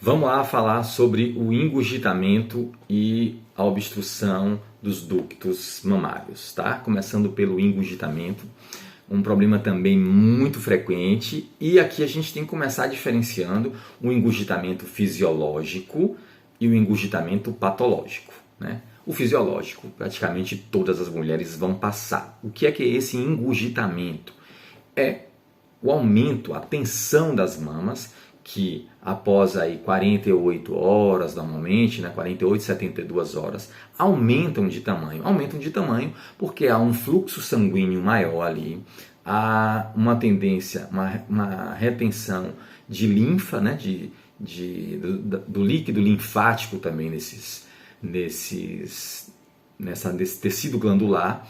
Vamos lá falar sobre o engurgitamento e a obstrução dos ductos mamários, tá? Começando pelo engurgitamento, um problema também muito frequente, e aqui a gente tem que começar diferenciando o engurgitamento fisiológico e o engurgitamento patológico, né? O fisiológico, praticamente todas as mulheres vão passar. O que é esse engurgitamento? É o aumento, a tensão das mamas, que após aí 48 horas, normalmente, 48, 72 horas, aumentam de tamanho. Aumentam de tamanho porque há um fluxo sanguíneo maior ali, há uma tendência, uma retenção de linfa, do líquido linfático também nesse tecido glandular,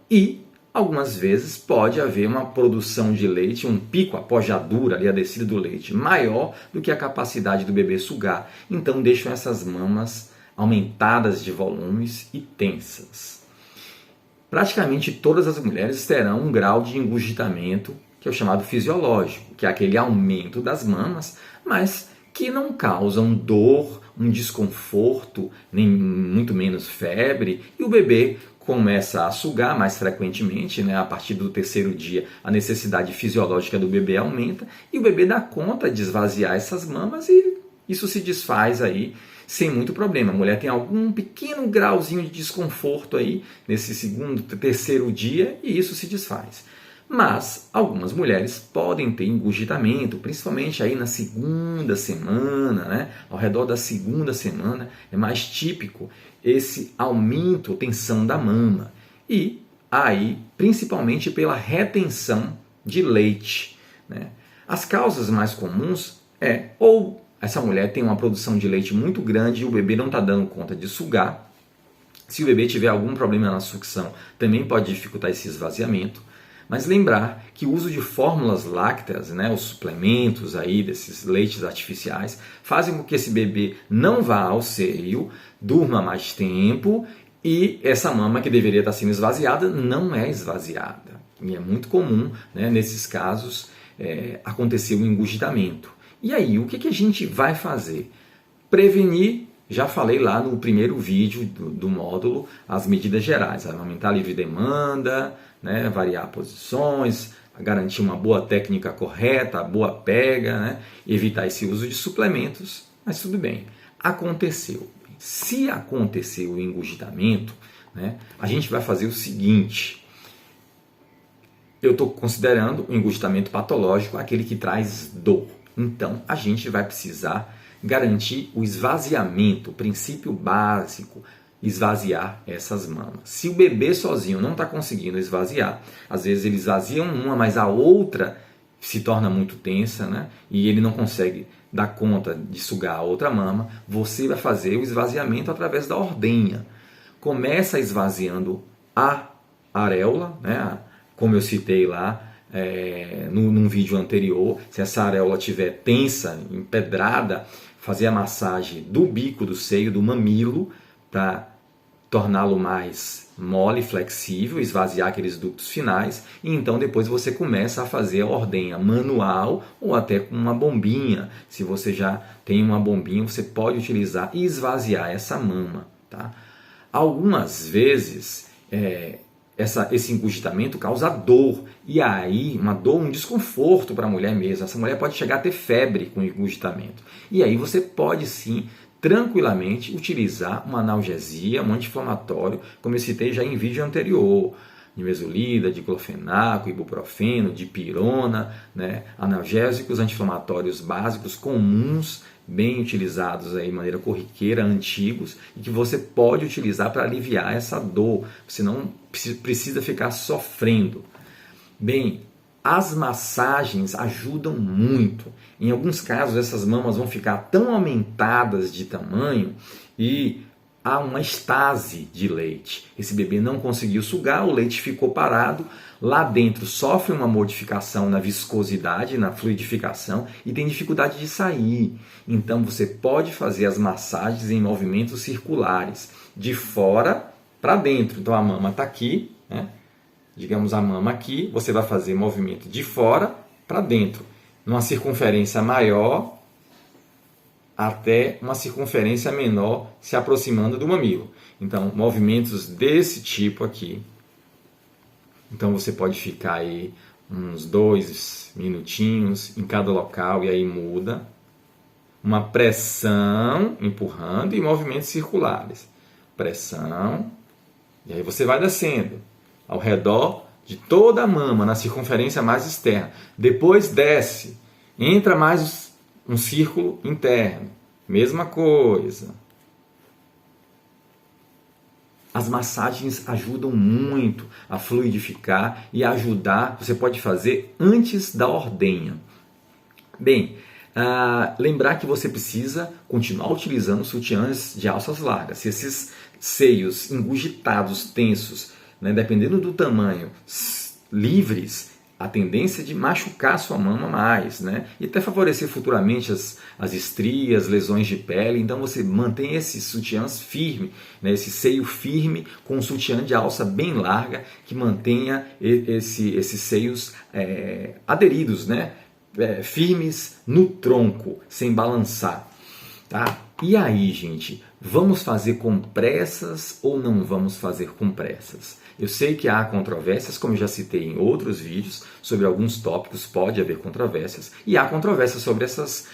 e algumas vezes pode haver uma produção de leite, um pico, a pojadura, ali, a descida do leite, maior do que a capacidade do bebê sugar. Então deixam essas mamas aumentadas de volumes e tensas. Praticamente todas as mulheres terão um grau de engurgitamento, que é o chamado fisiológico, que é aquele aumento das mamas, mas que não causam dor, um desconforto, nem muito menos febre, e o bebê começa a sugar mais frequentemente, a partir do terceiro dia a necessidade fisiológica do bebê aumenta e o bebê dá conta de esvaziar essas mamas e isso se desfaz aí sem muito problema. A mulher tem algum pequeno grauzinho de desconforto aí nesse segundo, terceiro dia e isso se desfaz. Mas algumas mulheres podem ter engurgitamento, principalmente aí na segunda semana, ao redor da segunda semana é mais típico esse aumento, tensão da mama. E aí, principalmente pela retenção de leite. As causas mais comuns ou essa mulher tem uma produção de leite muito grande e o bebê não está dando conta de sugar. Se o bebê tiver algum problema na sucção, também pode dificultar esse esvaziamento. Mas lembrar que o uso de fórmulas lácteas, os suplementos aí desses leites artificiais, fazem com que esse bebê não vá ao seio, durma mais tempo e essa mama que deveria estar sendo esvaziada não é esvaziada. E é muito comum, nesses casos, acontecer o engurgitamento. E aí, o que a gente vai fazer? Prevenir. Já falei lá no primeiro vídeo do módulo as medidas gerais, aumentar a livre demanda, variar posições, garantir uma boa técnica correta, boa pega, evitar esse uso de suplementos, mas tudo bem, aconteceu. Se aconteceu o engurgitamento, a gente vai fazer o seguinte, eu estou considerando o engurgitamento patológico aquele que traz dor, então a gente vai precisar garantir o esvaziamento, o princípio básico, esvaziar essas mamas. Se o bebê sozinho não está conseguindo esvaziar, às vezes ele esvazia uma, mas a outra se torna muito tensa, e ele não consegue dar conta de sugar a outra mama, você vai fazer o esvaziamento através da ordenha. Começa esvaziando a areola, como eu citei lá, num vídeo anterior, se essa areola estiver tensa, empedrada, fazer a massagem do bico do seio, do mamilo, para torná-lo mais mole, flexível, esvaziar aqueles ductos finais, e então depois você começa a fazer a ordenha manual ou até com uma bombinha. Se você já tem uma bombinha, você pode utilizar e esvaziar essa mama. Tá? Algumas vezes esse engurgitamento causa dor, e aí uma dor, um desconforto para a mulher mesmo. Essa mulher pode chegar a ter febre com engurgitamento. E aí você pode sim, tranquilamente, utilizar uma analgesia, um anti-inflamatório, como eu citei já em vídeo anterior, de mesolida, diclofenaco, ibuprofeno, dipirona, analgésicos anti-inflamatórios básicos comuns, bem utilizados aí de maneira corriqueira, antigos, e que você pode utilizar para aliviar essa dor, você não precisa ficar sofrendo. Bem, as massagens ajudam muito. Em alguns casos, essas mamas vão ficar tão aumentadas de tamanho e há uma estase de leite. Esse bebê não conseguiu sugar, o leite ficou parado, lá dentro sofre uma modificação na viscosidade, na fluidificação e tem dificuldade de sair. Então você pode fazer as massagens em movimentos circulares, de fora para dentro. Então a mama está aqui, digamos a mama aqui, você vai fazer movimento de fora para dentro, numa circunferência maior até uma circunferência menor se aproximando do mamilo. Então, movimentos desse tipo aqui. Então, você pode ficar aí uns 2 minutinhos em cada local e aí muda. Uma pressão empurrando e movimentos circulares. Pressão, e aí você vai descendo ao redor de toda a mama, na circunferência mais externa. Depois desce, entra mais um círculo interno. Mesma coisa. As massagens ajudam muito a fluidificar e a ajudar, você pode fazer antes da ordenha. Bem, lembrar que você precisa continuar utilizando sutiãs de alças largas. Se esses seios engurgitados, tensos, né, dependendo do tamanho, livres, a tendência de machucar sua mama mais, né? E até favorecer futuramente as estrias, lesões de pele. Então você mantém esses sutiãs firme, né? Esse seio firme com um sutiã de alça bem larga que mantenha esses seios aderidos, né? Firmes no tronco, sem balançar. Tá? E aí, gente, vamos fazer compressas ou não vamos fazer compressas? Eu sei que há controvérsias, como eu já citei em outros vídeos, sobre alguns tópicos pode haver controvérsias, e há controvérsias sobre essas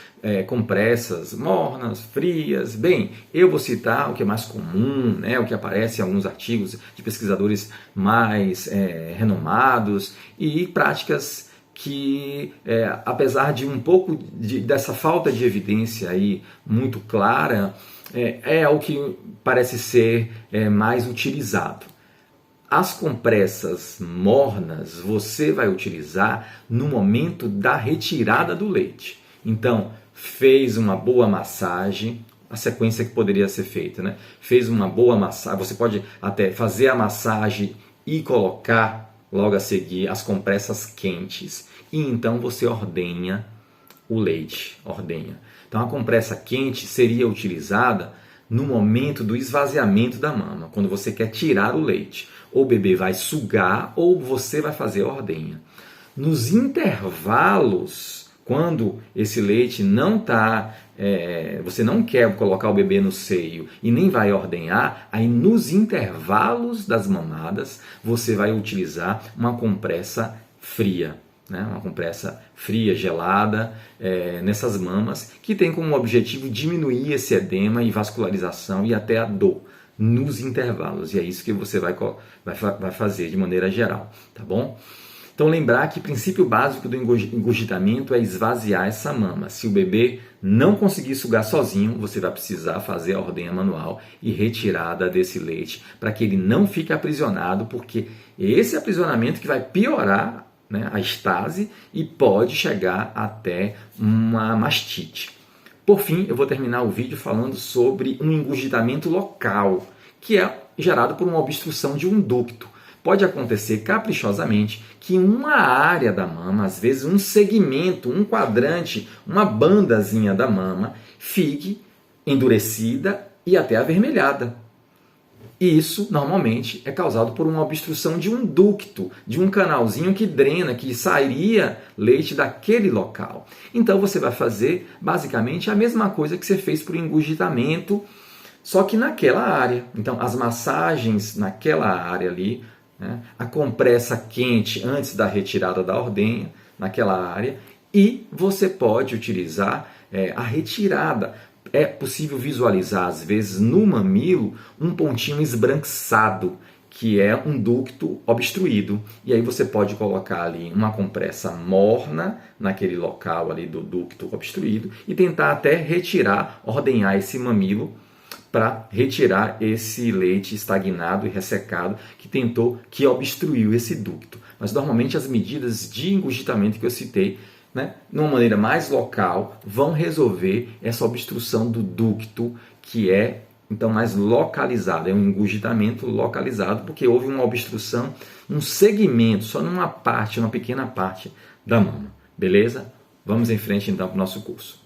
compressas mornas, frias. Bem, eu vou citar o que é mais comum, né, o que aparece em alguns artigos de pesquisadores mais renomados e práticas que, apesar de um pouco dessa falta de evidência aí muito clara, é o que parece ser mais utilizado. As compressas mornas você vai utilizar no momento da retirada do leite. Então, fez uma boa massagem, a sequência que poderia ser feita, né? Fez uma boa massagem, você pode até fazer a massagem e colocar logo a seguir as compressas quentes. E então você ordenha o leite. Então a compressa quente seria utilizada no momento do esvaziamento da mama, quando você quer tirar o leite. Ou o bebê vai sugar ou você vai fazer a ordenha. Nos intervalos, quando esse leite não está, você não quer colocar o bebê no seio e nem vai ordenhar, aí nos intervalos das mamadas você vai utilizar uma compressa fria. Né? Uma compressa fria, gelada, nessas mamas, que tem como objetivo diminuir esse edema e vascularização e até a dor nos intervalos. E é isso que você vai fazer de maneira geral, tá bom? Então lembrar que o princípio básico do engurgitamento é esvaziar essa mama. Se o bebê não conseguir sugar sozinho, você vai precisar fazer a ordenha manual e retirada desse leite para que ele não fique aprisionado, porque esse aprisionamento que vai piorar, né, a estase e pode chegar até uma mastite. Por fim, eu vou terminar o vídeo falando sobre um engurgitamento local, que é gerado por uma obstrução de um ducto. Pode acontecer caprichosamente que uma área da mama, às vezes um segmento, um quadrante, uma bandazinha da mama, fique endurecida e até avermelhada. E isso, normalmente, é causado por uma obstrução de um ducto, de um canalzinho que drena, que sairia leite daquele local. Então você vai fazer, basicamente, a mesma coisa que você fez para o engurgitamento, só que naquela área. Então, as massagens naquela área ali, né, a compressa quente antes da retirada da ordenha, naquela área, e você pode utilizar a retirada. É possível visualizar, às vezes, no mamilo, um pontinho esbranquiçado, que é um ducto obstruído. E aí você pode colocar ali uma compressa morna naquele local ali do ducto obstruído e tentar até retirar, ordenhar esse mamilo para retirar esse leite estagnado e ressecado que obstruiu esse ducto. Mas normalmente as medidas de engurgitamento que eu citei, né, de uma maneira mais local, vão resolver essa obstrução do ducto, que é então mais localizado, é um engurgitamento localizado, porque houve uma obstrução, um segmento, só numa parte, uma pequena parte da mama. Beleza? Vamos em frente então para o nosso curso.